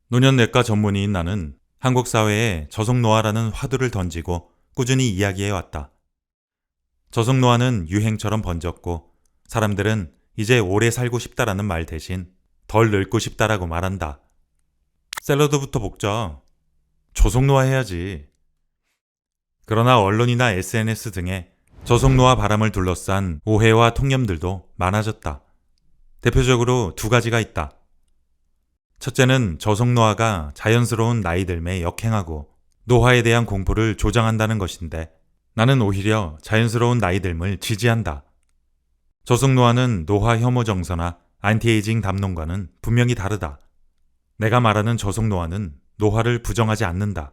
노년내과 전문의인 나는 한국 사회에 저속노화라는 화두를 던지고 꾸준히 이야기해왔다. 저속노화는 유행처럼 번졌고 사람들은 이제 오래 살고 싶다라는 말 대신 덜 늙고 싶다라고 말한다. 샐러드부터 먹자. 저속노화 해야지. 그러나 언론이나 SNS 등의 저속노화 바람을 둘러싼 오해와 통념들도 많아졌다. 대표적으로 두 가지가 있다. 첫째는 저속노화가 자연스러운 나이 들매 역행하고 노화에 대한 공포를 조장한다는 것인데 나는 오히려 자연스러운 나이 듦을 지지한다. 저속노화는 노화 혐오 정서나 안티에이징 담론과는 분명히 다르다. 내가 말하는 저속노화는 노화를 부정하지 않는다.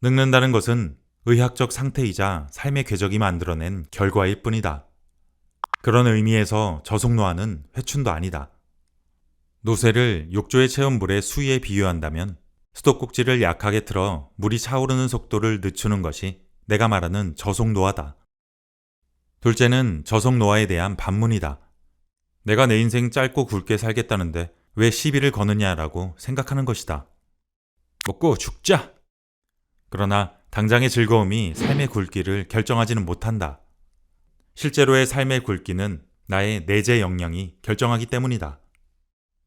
늙는다는 것은 의학적 상태이자 삶의 궤적이 만들어낸 결과일 뿐이다. 그런 의미에서 저속노화는 회춘도 아니다. 노쇠를 욕조에 채운 물의 수위에 비유한다면 수도꼭지를 약하게 틀어 물이 차오르는 속도를 늦추는 것이 내가 말하는 저속노화다. 둘째는 저속노화에 대한 반문이다. 내가 내 인생 짧고 굵게 살겠다는데 왜 시비를 거느냐라고 생각하는 것이다. 먹고 죽자! 그러나 당장의 즐거움이 삶의 굵기를 결정하지는 못한다. 실제로의 삶의 굵기는 나의 내재 역량이 결정하기 때문이다.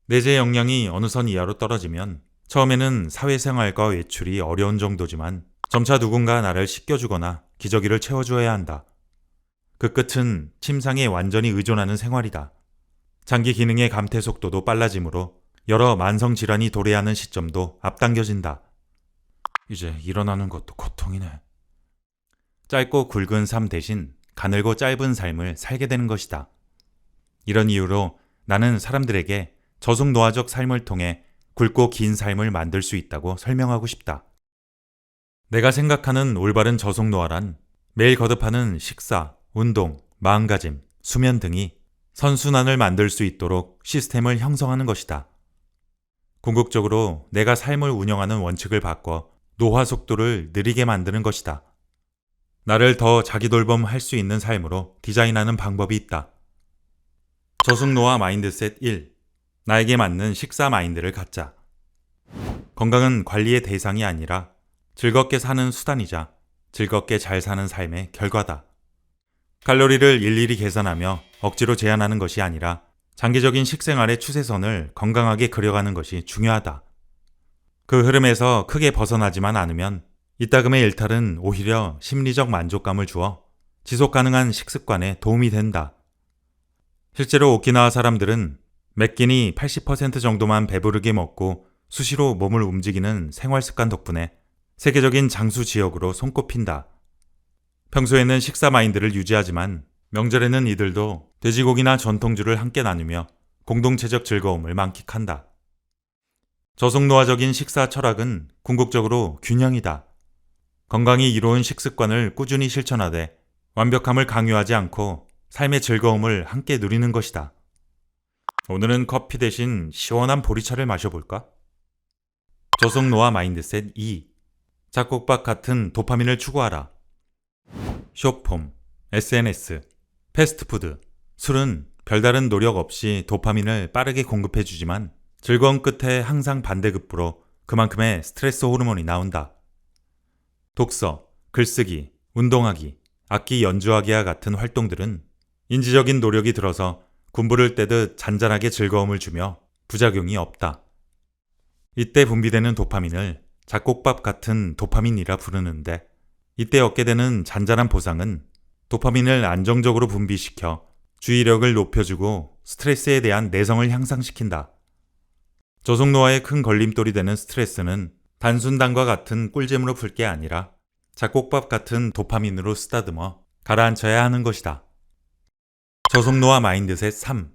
내재 역량이 어느 선 이하로 떨어지면 처음에는 사회생활과 외출이 어려운 정도지만 점차 누군가 나를 씻겨주거나 기저귀를 채워줘야 한다. 그 끝은 침상에 완전히 의존하는 생활이다. 장기 기능의 감퇴 속도도 빨라지므로 여러 만성 질환이 도래하는 시점도 앞당겨진다. 이제 일어나는 것도 고통이네. 짧고 굵은 삶 대신 가늘고 짧은 삶을 살게 되는 것이다. 이런 이유로 나는 사람들에게 저속노화적 삶을 통해 굵고 긴 삶을 만들 수 있다고 설명하고 싶다. 내가 생각하는 올바른 저속노화란 매일 거듭하는 식사, 운동, 마음가짐, 수면 등이 선순환을 만들 수 있도록 시스템을 형성하는 것이다. 궁극적으로 내가 삶을 운영하는 원칙을 바꿔 노화 속도를 느리게 만드는 것이다. 나를 더 자기돌봄할 수 있는 삶으로 디자인하는 방법이 있다. 저속노화 마인드셋 1. 나에게 맞는 식사 마인드를 갖자. 건강은 관리의 대상이 아니라 즐겁게 사는 수단이자 즐겁게 잘 사는 삶의 결과다. 칼로리를 일일이 계산하며 억지로 제한하는 것이 아니라 장기적인 식생활의 추세선을 건강하게 그려가는 것이 중요하다. 그 흐름에서 크게 벗어나지만 않으면 이따금의 일탈은 오히려 심리적 만족감을 주어 지속 가능한 식습관에 도움이 된다. 실제로 오키나와 사람들은 매 끼니 80% 정도만 배부르게 먹고 수시로 몸을 움직이는 생활 습관 덕분에 세계적인 장수 지역으로 손꼽힌다. 평소에는 식사 마인드를 유지하지만 명절에는 이들도 돼지고기나 전통주를 함께 나누며 공동체적 즐거움을 만끽한다. 저속노화적인 식사 철학은 궁극적으로 균형이다. 건강이 이로운 식습관을 꾸준히 실천하되 완벽함을 강요하지 않고 삶의 즐거움을 함께 누리는 것이다. 오늘은 커피 대신 시원한 보리차를 마셔볼까? 저속노화 마인드셋 2. 잡곡밥 같은 도파민을 추구하라. 쇼폼, SNS, 패스트푸드, 술은 별다른 노력 없이 도파민을 빠르게 공급해주지만 즐거움 끝에 항상 반대급부로 그만큼의 스트레스 호르몬이 나온다. 독서, 글쓰기, 운동하기, 악기 연주하기와 같은 활동들은 인지적인 노력이 들어서 군부를 떼듯 잔잔하게 즐거움을 주며 부작용이 없다. 이때 분비되는 도파민을 잡곡밥 같은 도파민이라 부르는데 이때 얻게 되는 잔잔한 보상은 도파민을 안정적으로 분비시켜 주의력을 높여주고 스트레스에 대한 내성을 향상시킨다. 저속노화의 큰 걸림돌이 되는 스트레스는 단순당과 같은 꿀잼으로 풀 게 아니라 잡곡밥 같은 도파민으로 쓰다듬어 가라앉혀야 하는 것이다. 저속노화 마인드셋 3.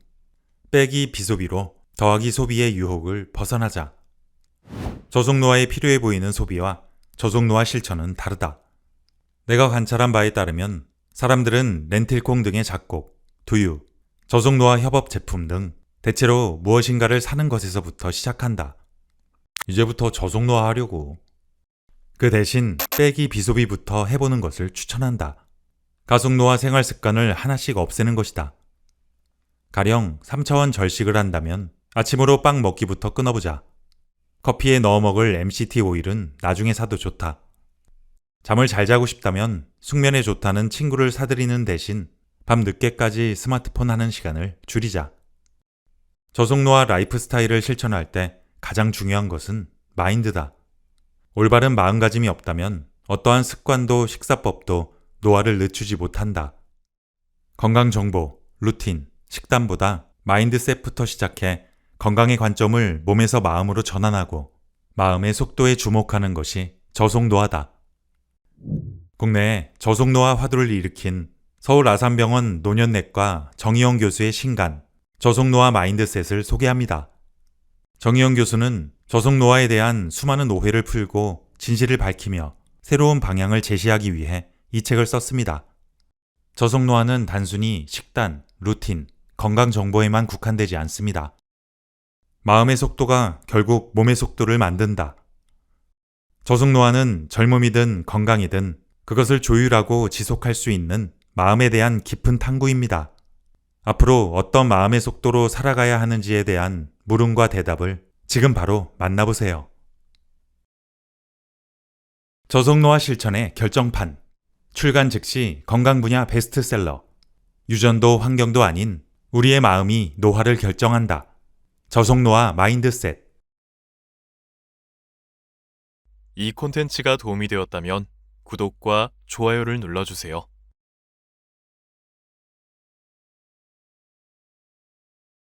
빼기 비소비로 더하기 소비의 유혹을 벗어나자. 저속노화에 필요해 보이는 소비와 저속노화 실천은 다르다. 내가 관찰한 바에 따르면 사람들은 렌틸콩 등의 잡곡, 두유, 저속노화 협업 제품 등 대체로 무엇인가를 사는 것에서부터 시작한다. 이제부터 저속노화 하려고. 그 대신 빼기 비소비부터 해보는 것을 추천한다. 가속노화 생활 습관을 하나씩 없애는 것이다. 가령 3차원 절식을 한다면 아침으로 빵 먹기부터 끊어보자. 커피에 넣어 먹을 MCT 오일은 나중에 사도 좋다. 잠을 잘 자고 싶다면 숙면에 좋다는 친구를 사들이는 대신 밤 늦게까지 스마트폰 하는 시간을 줄이자. 저속노화 라이프 스타일을 실천할 때 가장 중요한 것은 마인드다. 올바른 마음가짐이 없다면 어떠한 습관도 식사법도 노화를 늦추지 못한다. 건강정보, 루틴, 식단보다 마인드셋부터 시작해 건강의 관점을 몸에서 마음으로 전환하고 마음의 속도에 주목하는 것이 저속노화다. 국내에 저속노화 화두를 일으킨 서울 아산병원 노년내과 정의용 교수의 신간, 저속노화 마인드셋을 소개합니다. 정의용 교수는 저속노화에 대한 수많은 오해를 풀고 진실을 밝히며 새로운 방향을 제시하기 위해 이 책을 썼습니다. 저속노화는 단순히 식단, 루틴, 건강 정보에만 국한되지 않습니다. 마음의 속도가 결국 몸의 속도를 만든다. 저속노화는 젊음이든 건강이든 그것을 조율하고 지속할 수 있는 마음에 대한 깊은 탐구입니다. 앞으로 어떤 마음의 속도로 살아가야 하는지에 대한 물음과 대답을 지금 바로 만나보세요. 저속노화 실천의 결정판. 출간 즉시 건강 분야 베스트셀러. 유전도 환경도 아닌 우리의 마음이 노화를 결정한다. 저속노화 마인드셋. 이 콘텐츠가 도움이 되었다면 구독과 좋아요를 눌러주세요.